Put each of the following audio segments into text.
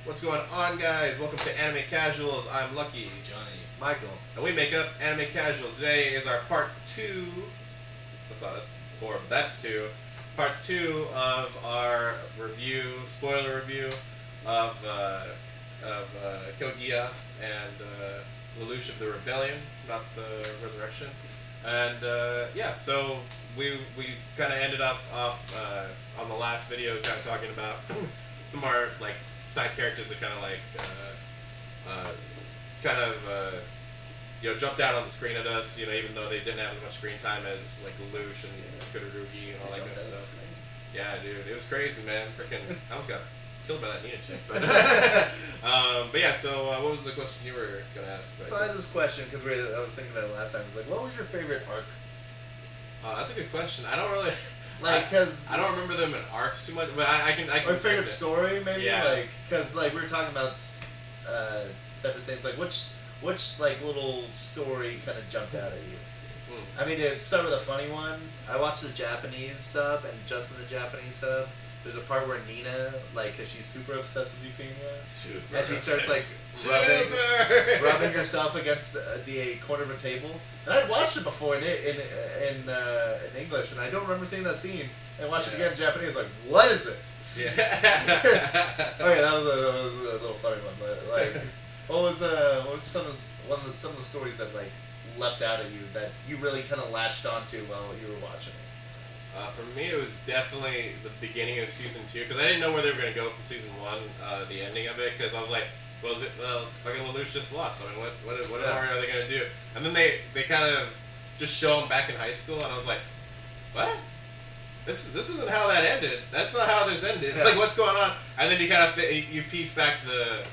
What's going on, guys? Welcome to Anime Casuals. I'm Lucky. Johnny. Michael. And we make up Anime Casuals. Today is our part 2. That's 4, but that's 2. Part 2 of our spoiler review of Kill Geass and Lelouche of the Rebellion, not the Resurrection. And so we kind of ended up off on the last video kind of talking about some of our side characters that jumped out on the screen at us, even though they didn't have as much screen time as Lelouche and Kudarugi and all that kind of stuff. Yeah, dude, it was crazy, man. Freaking, I almost got killed by that Nina chick. But so what was the question you were gonna ask? So I had this question because I was thinking about it last time. I was like, what was your favorite arc? That's a good question. I don't really because I don't remember them in arcs too much, but I can. Or favorite story, maybe. Yeah. Because we were talking about separate things. Like which little story kind of jumped out at you? I mean, to start with a funny one, I watched the Japanese sub, and just in the Japanese sub, there's a part where Nina, cause she's super obsessed with Euphemia, and she starts rubbing herself against the corner of a table. And I'd watched it before in English, and I don't remember seeing that scene. And watched it again in Japanese, like, what is this? Yeah. Okay, that was a little funny one, but what was some of the stories that leapt out at you that you really kind of latched onto while you were watching it? For me, it was definitely the beginning of season 2, because I didn't know where they were going to go from season 1, the ending of it, because I was like, fucking Lelouch just lost. I mean, what more are they going to do? And then they kind of just show him back in high school, and I was like, what? This isn't how that ended. That's not how this ended. Yeah. What's going on? And then you kind of you piece back the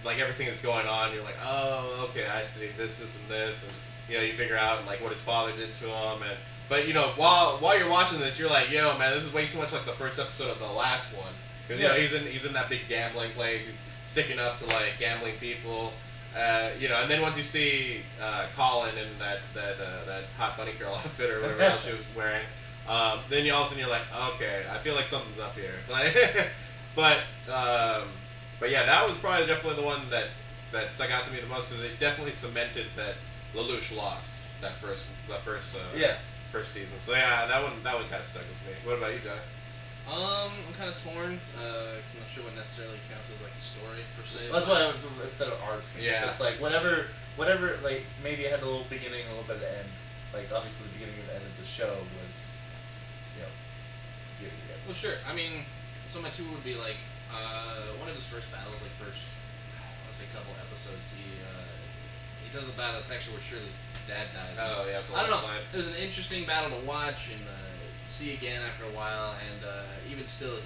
everything that's going on. You're like, oh, okay, I see this, and this, and you figure out what his father did to him, but while you're watching this, you're like, yo, man, this is way too much like the first episode of the last one, because he's in that big gambling place. He's sticking up to gambling people, and then once you see Colin in that hot bunny girl outfit or whatever else she was wearing, then all of a sudden you're like, okay, I feel like something's up here. But yeah, that was probably definitely the one that stuck out to me the most, because it definitely cemented that Lelouch lost that first season. So yeah, that one kind of stuck with me. What about you, Johnny? I'm kind of torn. I'm not sure what necessarily counts as a story per se. That's why instead of arc, yeah, just whatever. Maybe it had a little beginning, a little bit of the end. Obviously, the beginning and the end of the show was, Well, sure. I mean, so my 2 would be one of his first battles, I want to say a couple episodes. He does the battle. It's actually where Shirley's dad dies. Oh yeah, I don't know. It was an interesting battle to watch and see again after a while, and even still,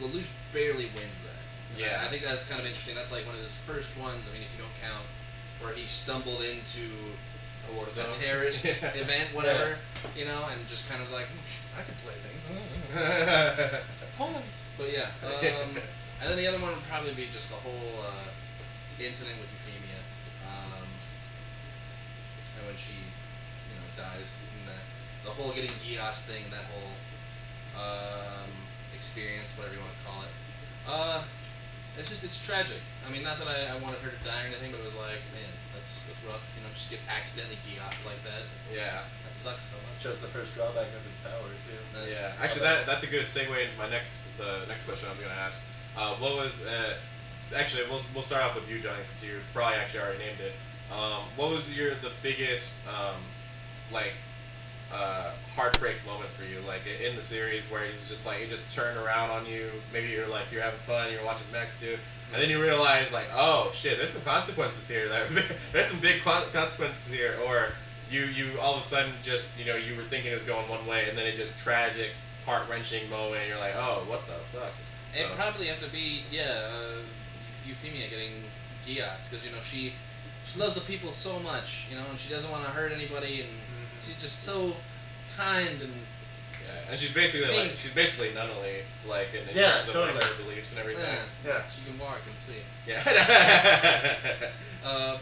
Lelouch barely wins that. Yeah, I think that's kind of interesting. That's one of his first ones. I mean, if you don't count where he stumbled into a terrorist event, whatever, and just kind of was like, I can play things. Pawns. But yeah, and then the other one would probably be just the whole incident with Euphemia, and when she, dies, and the whole getting Geass thing, that whole experience, whatever you want to call it. It's tragic. I mean, not that I wanted her to die or anything, but it was like, man, that's rough. Just get accidentally Geass like that. Yeah. That sucks so much. Shows the first drawback of his power too. Yeah. Actually, that's a good segue into the next question I was gonna ask. What was actually we'll start off with you, Johnny, since you probably actually already named it. What was the biggest heartbreak moment for you, in the series, where it was just it just turned around on you? Maybe you're having fun, you're watching Max 2, and then you realize oh shit, there's some consequences here. There's some big consequences here, or you all of a sudden just you were thinking it was going one way, and then it just tragic, heart-wrenching moment, and you're like, oh, what the fuck? It probably have to be Euphemia getting Geass, because she loves the people so much, and she doesn't want to hurt anybody, and she's just so kind and and she's basically Nunnally, in terms totally. of her beliefs and everything. Yeah. She can walk and see. Yeah.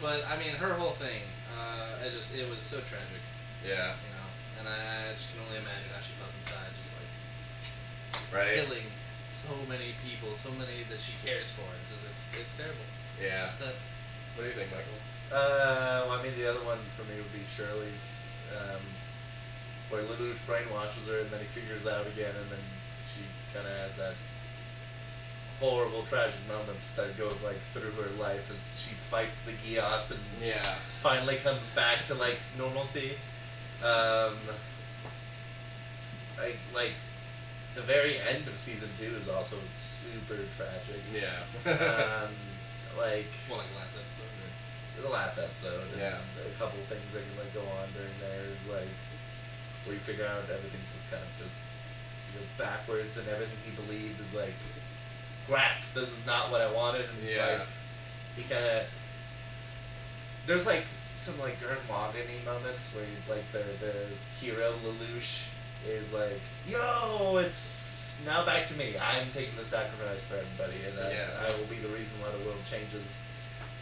But I mean, her whole thing, it was so tragic. Yeah. And I just can only imagine how she felt inside, just right. killing so many people, so many that she cares for. It's terrible. Yeah. It's What do you think, Michael? Well, I mean, the other one for me would be Shirley's, where Lelouch brainwashes her, and then he figures out again, and then she kind of has that horrible, tragic moments that go like through her life as she fights the Geass and Yeah. finally comes back to like normalcy. Like the very end of season 2 is also super tragic. Yeah. Like well, like last episode. the last episode, and Yeah. a couple of things that can like go on during there is like where you figure out everything's kind of just backwards, and everything he believed is like, crap, this is not what I wanted, and Yeah. like he kind of there's like some like Gurren Lagann-y moments where like the hero Lelouch is like, yo, it's now back to me. I'm taking the sacrifice for everybody, and I will be the reason why the world changes.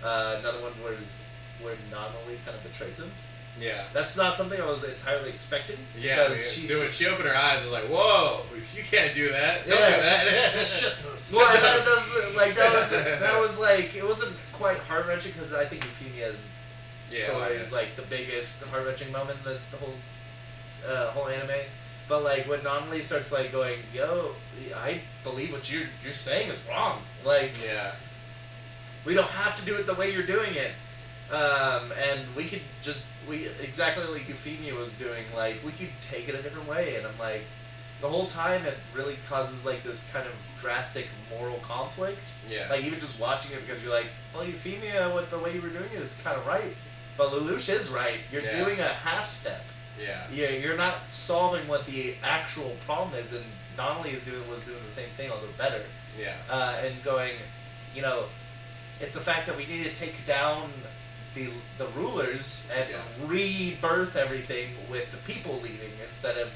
Another one was where Nonali kind of betrays him. Yeah. That's not something I was entirely expecting. Yeah, because dude, when she opened her eyes, I was like, whoa, you can't do that. Don't Yeah. do that. Shut those. Well, that was like, it wasn't quite heart wrenching because I think Euphemia's story is like the biggest heart wrenching moment in the whole anime. But like when Nonali starts like going, yo, I believe what you're saying is wrong. Like, Yeah. we don't have to do it the way you're doing it. And we could just exactly like Euphemia was doing, like we could take it a different way, and I'm like, the whole time it really causes like this kind of drastic moral conflict. Yeah. Like even just watching it, because you're like, well, Euphemia, what the way you were doing it is kind of right, but Lelouch is right. You're doing a half step. Yeah. Yeah, you're not solving what the actual problem is, and Nonali was doing the same thing, although better. Yeah. And going, you know, it's the fact that we need to take down the rulers and rebirth everything with the people leading, instead of,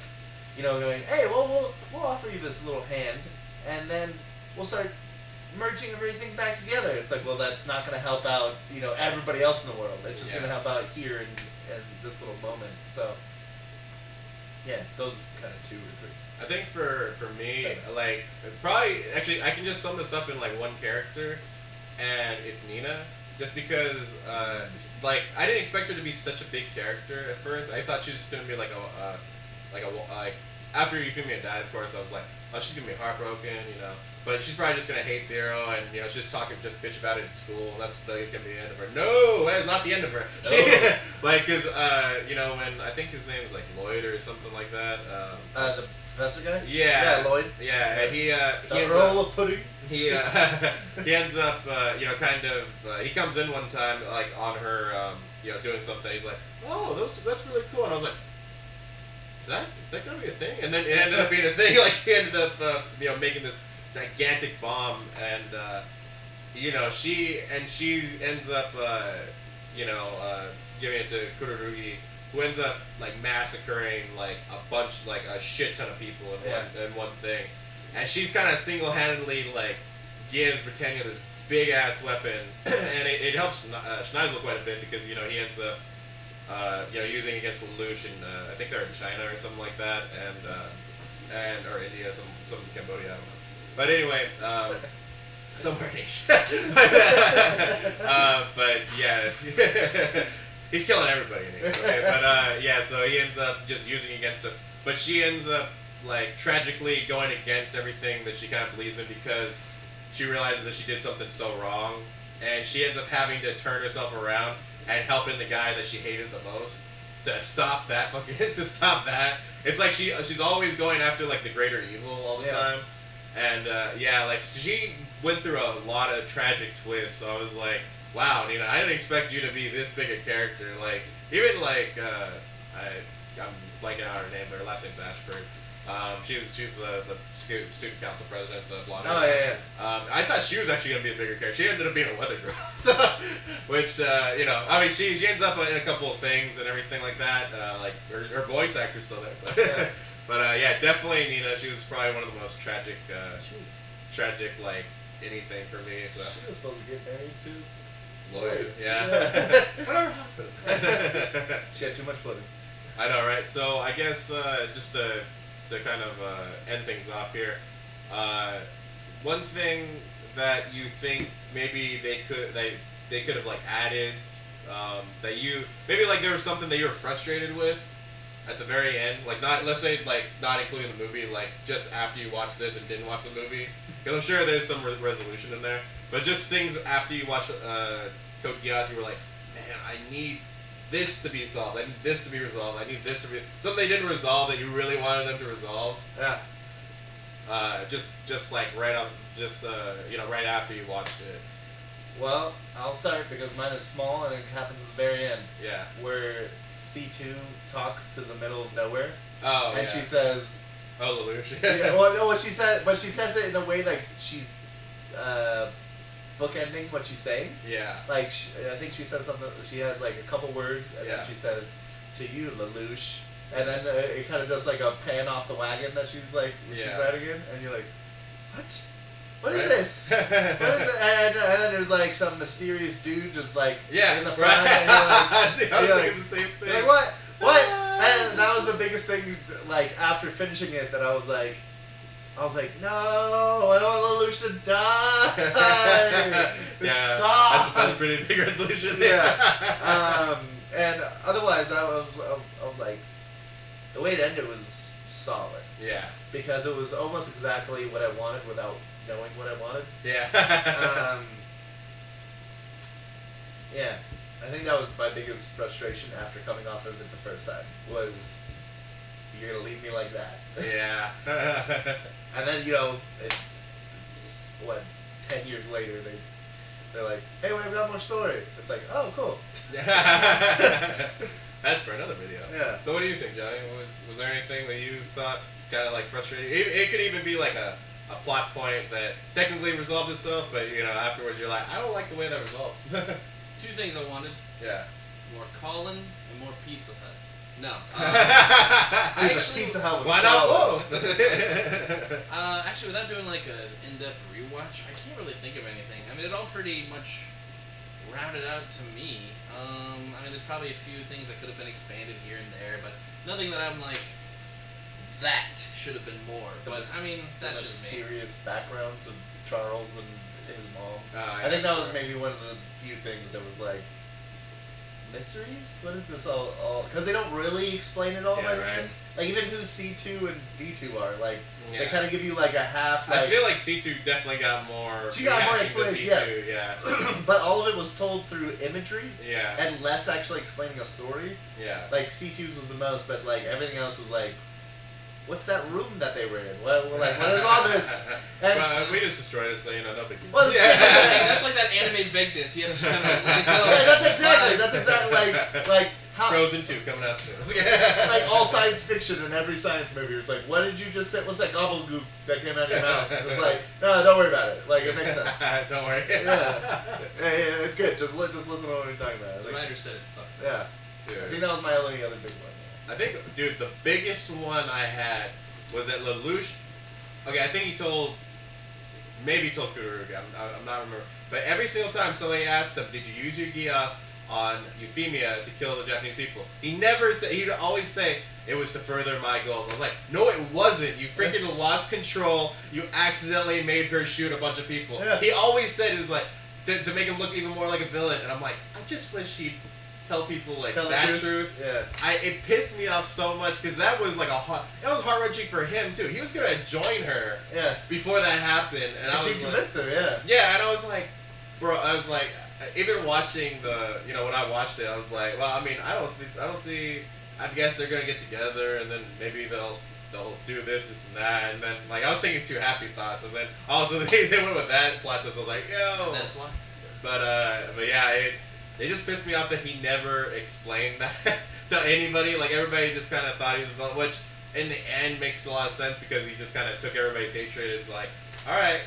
you know, going, hey, well, we'll offer you this little hand, and then we'll start merging everything back together. It's like, well, that's not going to help out, you know, everybody else in the world. It's just going to help out here in this little moment. So, yeah, those kind of 2 or 3. I think for me, 7. like, probably, actually, I can just sum this up in, like, one character, and it's Nina. Just because, like, I didn't expect her to be such a big character at first. I thought she was just going to be, like, after Euphemia died, of course, I was like, oh, she's going to be heartbroken, you know. But she's probably just going to hate Zero, and, you know, she's just bitch about it in school, and that's going to be the end of her. No, that's not the end of her. She, like, because, you know, when, I think his name was, like, Lloyd or something like that. The professor guy? Yeah. Yeah, Lloyd. Yeah, and he roll of pudding. He he ends up you know, kind of he comes in one time like on her you know, doing something. He's like, oh, that's really cool, and I was like, is that gonna be a thing? And then it ended up being a thing. Like she ended up you know, making this gigantic bomb, and you know, she ends up you know, giving it to Kururugi, who ends up like massacring like a shit ton of people in one thing. And she's kind of single-handedly, like, gives Britannia this big-ass weapon, and it helps Schneisel quite a bit, because, you know, he ends up, you know, using it against Lelouch, and I think they're in China or something like that, or India, some in Cambodia, I don't know. But anyway, somewhere in Asia. But, yeah, he's killing everybody in Asia, okay? But, yeah, so he ends up just using it against him. But she ends up, like, tragically going against everything that she kind of believes in, because she realizes that she did something so wrong, and she ends up having to turn herself around and helping the guy that she hated the most to stop that It's like she's always going after, like, the greater evil all the time, and yeah, like, she went through a lot of tragic twists. So I was like, wow, Nina, I didn't expect you to be this big a character. Like, even like I'm blanking out her name, but her last name's Ashford. She's the student council president, the blonde. Oh, yeah. I thought she was actually gonna be a bigger character. She ended up being a weather girl, so, which you know, I mean, she ends up in a couple of things and everything like that. Like her voice actor's still there, so. But yeah, definitely Nina. She was probably one of the most tragic like anything for me. So She was supposed to get married to Lloyd, yeah. Whatever happened? She had too much pudding. I know, right? So I guess just to kind of end things off here, one thing that you think maybe they could have like added that you maybe like there was something that you were frustrated with at the very end, like not let's say like not including the movie, like just after you watched this and didn't watch the movie, because I'm sure there's some resolution in there, but just things after you watched Code Geass, you were like, man, I need this to be solved. I need this to be resolved. I need this to be something they didn't resolve that you really wanted them to resolve. Yeah. Just like right up, right after you watched it. Well, I'll start because mine is small and it happens at the very end. Yeah. Where C2 talks to the middle of nowhere. Oh. And she says. Oh, Lelouche. Yeah. Well, no, what she said, but she says it in a way like she's bookending what she's saying. Yeah. Like I think she says something. She has like a couple words, and then she says, "To you, Lelouche," and then it kind of does like a pan off the wagon that she's like she's riding in, and you're like, "What? What is this? What is it?" And then there's like some mysterious dude just like in the front, and you're like, the same thing. You're like, what? What? And that was the biggest thing. Like after finishing it, that I was like, no, I don't want Lelouch to die. This sucks. That's a pretty big resolution. Yeah. And otherwise, I was like, the way it ended was solid. Yeah. Because it was almost exactly what I wanted without knowing what I wanted. Yeah. Yeah. I think that was my biggest frustration after coming off of it the first time was, you're gonna leave me like that. Yeah. And then it's 10 years later they're like, hey, we've got more story. It's like, oh, cool. That's for another video. Yeah. So what do you think, Johnny? Was there anything that you thought kind of like frustrating? It could even be like a plot point that technically resolved itself, but afterwards you're like, I don't like the way that resolved. Two things I wanted. Yeah. More Colin and more Pizza Hut. No. Actually, Pizza Hut was why not both? Actually, without doing like an in-depth rewatch, I can't really think of anything. I mean, it all pretty much rounded out to me. I mean, there's probably a few things that could have been expanded here and there, but nothing that I'm like, that should have been more. But I mean, that's just me. Mysterious backgrounds of Charles and his mom. Yeah, I think that was maybe one of the few things that was like, mysteries? What is this all? Because they don't really explain it all by the end. Like even who C2 and V2 are, like they kind of give you like a half. Like, I feel like C2 definitely got more. She got more explanation, yeah. But all of it was told through imagery. Yeah. And less actually explaining a story. Yeah. Like C2's was the most, but like everything else was like, what's that room that they were in? What is all this? And we just destroyed it, so no big deal. Well, that's like that anime vagueness. You have to kind of let it go. Yeah, that's exactly like how Frozen 2 coming out soon. Like all science fiction in every science movie, it's like, what did you just say? What's that gobbledygook that came out of your mouth? It's like, no, don't worry about it. Like it makes sense. Don't worry. Yeah, it's good. Just listen to what we're talking about. The writer said it's fucked. Yeah. Dude. I think that was my only other big one. I think, dude, the biggest one I had was that Lelouch. Okay, I think he told Kururugi. I'm not remember. But every single time somebody asked him, "Did you use your Geass on Euphemia to kill the Japanese people?" He never said. He'd always say it was to further my goals. I was like, no, it wasn't. You freaking lost control. You accidentally made her shoot a bunch of people. Yeah. He always said is like to make him look even more like a villain. And I'm like, I just wish he'd tell people like that truth. Yeah. It pissed me off so much because that was like that was heart wrenching for him too. He was gonna join her. Yeah. Before that happened, and I was she convinced him. Yeah. Yeah, and I was like, bro. I was like, even watching when I watched it, I was like, well, I mean, I don't see. I guess they're gonna get together, and then maybe they'll do this and that, and then like I was thinking two happy thoughts, and then also they went with that plot twist. I was like, yo. That's why. But yeah, it just pissed me off that he never explained that to anybody. Like, everybody just kind of thought he was a villain, which in the end makes a lot of sense because he just kind of took everybody's hatred and was like, alright,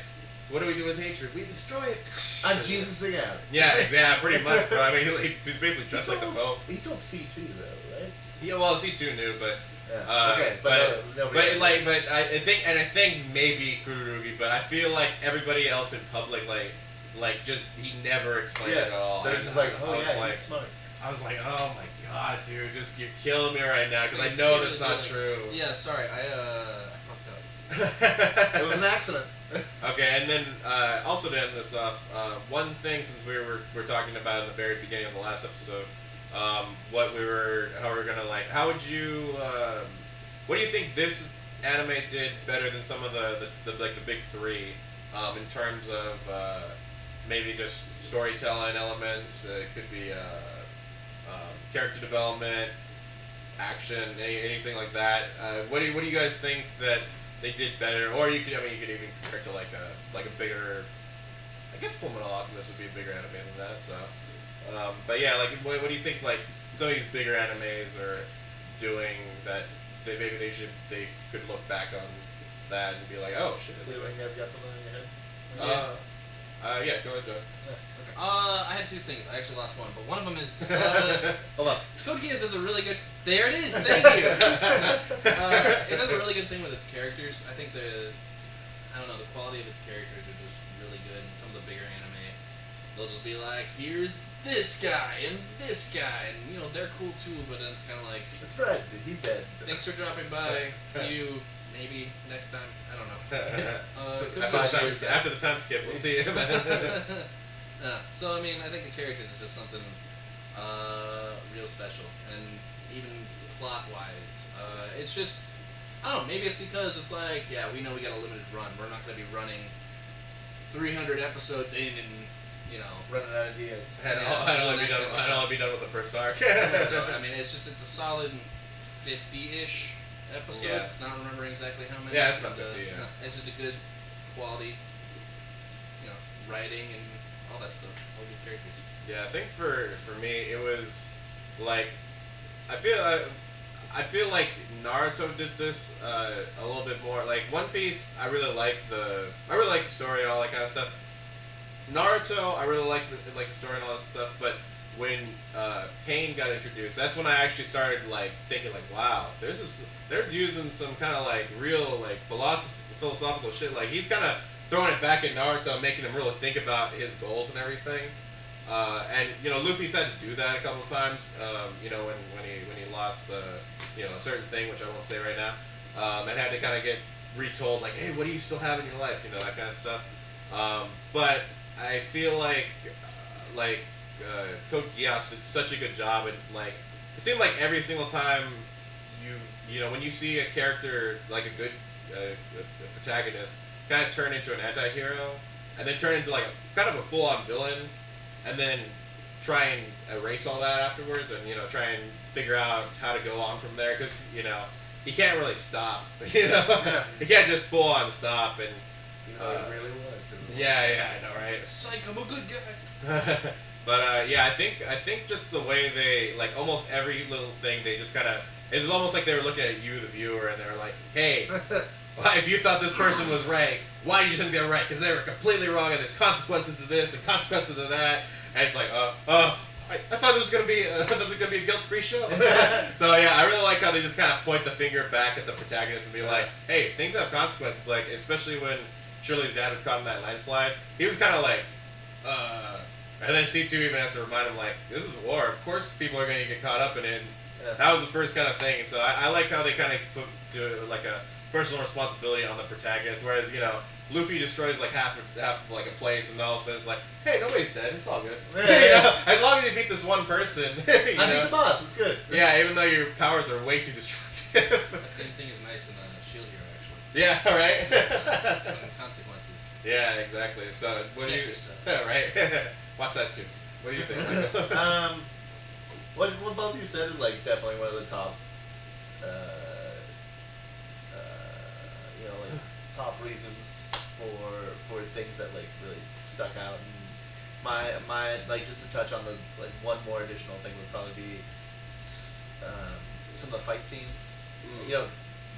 what do we do with hatred? We destroy it. I'm Jesus again. Yeah, exactly, pretty much, bro. I mean, he was basically dressed like the Pope. He told C2 though, right? Yeah, well, C2 knew, but... Yeah. Okay, but I think maybe Kururugi, but I feel like everybody else in public, like just he never explained it at all. They're just like, oh yeah, like, he's smart. I was like, oh my god, dude, you're killing me right now because I know that's not true. Yeah, sorry, I fucked up. It was an accident. Okay, and then also to end this off, one thing since we're talking about in the very beginning of the last episode, how we're gonna like, what do you think this anime did better than some of the like the big three, in terms of maybe just storytelling elements? It could be character development, action, anything like that. What do you guys think that they did better? Or you could even compare it to like a bigger, I guess Full Metal Alchemist would be a bigger anime than that. So, but yeah, like what do you think like some of these bigger animes are doing that maybe they could look back on that and be like, oh shit. You guys got something in your head? Yeah, go ahead, Joe. I had two things. I actually lost one, but one of them is Hold on. Code Geass does a really good. There it is. Thank you. It does a really good thing with its characters. I think the quality of its characters are just really good. And some of the bigger anime, they'll just be like, here's this guy and this guy, and they're cool too. But then it's kind of like, It's Fred. He's dead. thanks for dropping by. See you maybe next time. I don't know. After the time skip, we'll see you. So I mean, I think the characters is just something real special, and even plot-wise, it's just I don't know. Maybe it's because it's like, yeah, we know we got a limited run. We're not going to be running 300 episodes in, and Running out of ideas. I'd only be done with the first arc. So I mean, it's a solid 50-ish episodes. Yeah. Not remembering exactly how many. Yeah, it's about 50. Yeah. It's just a good quality, writing and all that stuff. All good characters. Yeah, I think for me it was like I feel like Naruto did this a little bit more. Like One Piece, I really like the story and all that kind of stuff. Naruto, I really like the story and all that stuff. But when Pain got introduced, that's when I actually started like thinking like, wow, they're using some kind of like real like philosophical shit. Like he's kind of throwing it back at Naruto, making him really think about his goals and everything. And Luffy's had to do that a couple of times. When he lost a certain thing, which I won't say right now, and had to kind of get retold like, hey, what do you still have in your life? That kind of stuff. But I feel like Code Geass did such a good job, and like it seemed like every single time when you see a character like a good a protagonist kind of turn into an anti-hero and then turn into like a kind of a full-on villain and then try and erase all that afterwards and try and figure out how to go on from there, because he can't really stop. He can't just full-on stop and It really was. yeah, I know, right? Psych, I'm a good guy. But yeah, I think just the way they like almost every little thing they just kind of, it's almost like they were looking at you, the viewer, and they were like, hey, if you thought this person was right, why did you think they were right? Because they were completely wrong, and there's consequences to this and consequences to that. And it's like, I thought this was gonna be a guilt-free show. So yeah, I really like how they just kind of point the finger back at the protagonist and be like, hey, things have consequences. Like especially when Shirley's dad was caught in that landslide, he was kind of like, and then C2 even has to remind him like, this is war. Of course, people are gonna get caught up in it. And that was the first kind of thing. And so I like how they kind of put to like a personal responsibility on the protagonist, whereas Luffy destroys like half of like a place, and all of a sudden it's like, hey, nobody's dead, it's all good. As long as you beat this one person. I beat the boss, it's good. Yeah, even though your powers are way too destructive. That same thing is nice in Shield Hero, actually. Yeah, right. Some consequences. Yeah, exactly. So what do you? Right. Watch that too. What do you think, Michael? What both of you said is like definitely one of the top. Top reasons for things that like really stuck out, and my like just to touch on the like one more additional thing would probably be some of the fight scenes.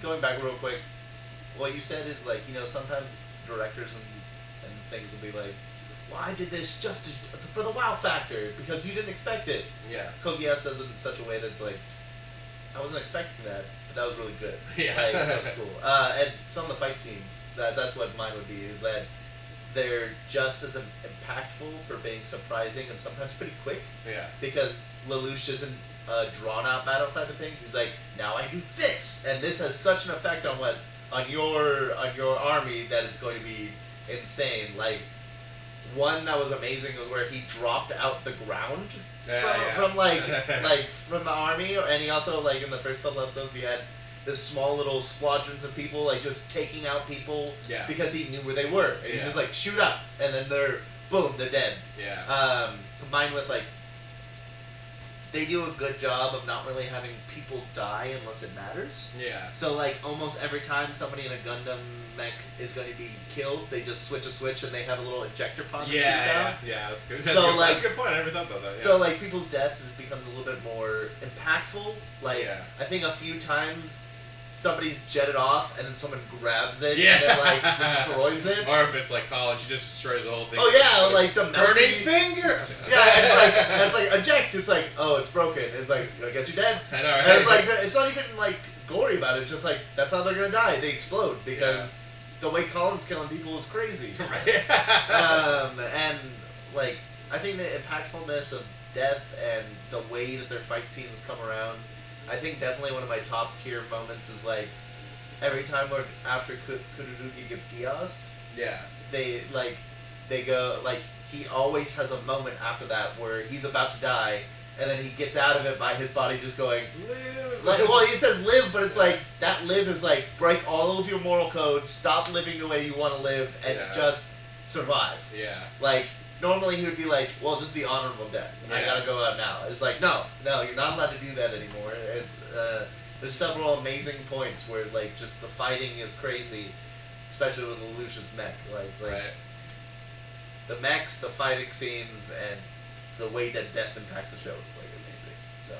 Going back real quick, what you said is like sometimes directors and things will be like, well, I did this just for the wow factor because you didn't expect it. Yeah. Code Geass does it in such a way that's like, I wasn't expecting that. That was really good. Yeah. Like, that's cool. And some of the fight scenes, that's what mine would be, is that they're just as impactful for being surprising and sometimes pretty quick. Yeah. Because Lelouche isn't a drawn-out battle type of thing. He's like, now I do this, and this has such an effect on your army that it's going to be insane. Like, one that was amazing was where he dropped out the ground from like from the army, and he also, like, in the first couple episodes he had this small little squadrons of people, like, just taking out people because he knew where they were, and he's just like, shoot up, and then they're dead. Combined with, like, they do a good job of not really having people die unless it matters. So, like, almost every time somebody in a Gundam mech is going to be killed, they just switch a switch and they have a little ejector pod that shoots out. Yeah, that's good. So, That's a good point. I never thought about that. So, like, people's death becomes a little bit more impactful. Like, I think a few times somebody's jetted off and then someone grabs it and then, like, destroys it. Or if it's like college, he just destroys the whole thing. Oh yeah, like the burning finger. Yeah, it's like eject. It's like, oh, it's broken. It's like, I guess you're dead. I know, right? And it's like, it's not even like gory about it. It's just like, that's how they're gonna die. They explode because the way Colin's killing people is crazy. Right. And like, I think the impactfulness of death and the way that their fight scenes come around, I think definitely one of my top tier moments is like every time after Kururugi gets Geassed, they go, like, he always has a moment after that where he's about to die and then he gets out of it by his body just going, live. Like, well, he says live, but it's like, that live is like, break all of your moral codes, stop living the way you want to live, and just survive. Like, normally he would be like, well, just the honorable death. I gotta go out now. It's like, no, you're not allowed to do that anymore. It's, there's several amazing points where, like, just the fighting is crazy, especially with Lelouch's mech. Like the mechs, the fighting scenes, and the way that death impacts the show is, like, amazing. So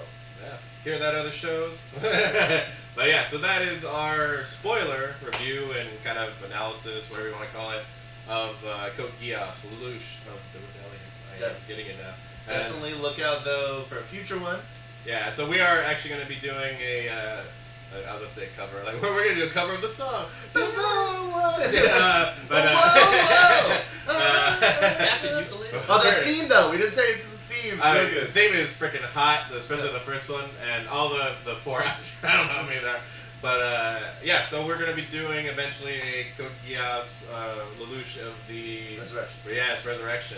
hear that, other shows. But yeah, so that is our spoiler review and kind of analysis, whatever you want to call it, of Code Geass, Lelouch of the Rebellion. I am getting it now. Definitely look out, though, for a future one. Yeah, and so we are actually going to be doing I was about to say cover. Like, we're going to do a cover of the song. The theme, though. We didn't say the theme. The theme is freaking hot, especially the first one, and all the four after. I don't know how many there are. But, so we're going to be doing eventually a Code Geass, Lelouch of the... Resurrection. Yes, Resurrection.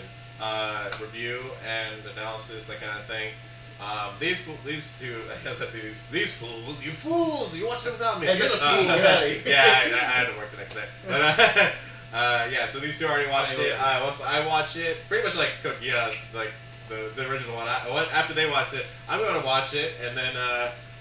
Review and analysis, that kind of thing. These two, these fools, you fools, you watched it without me. Hey, you're the fool, get ready. I had to work the next day. But, so these two already watched it. Once I watch it, pretty much like Code Geass, like the original one. After they watch it, I'm going to watch it, and then,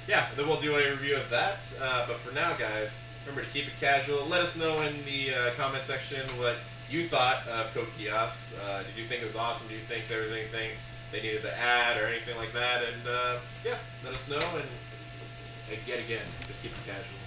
then we'll do a review of that. But for now, guys, remember to keep it casual. Let us know in the comment section what you thought of Code Geass. Did you think it was awesome? Do you think there was anything they needed to add or anything like that? And let us know, and yet again, just keep it casual.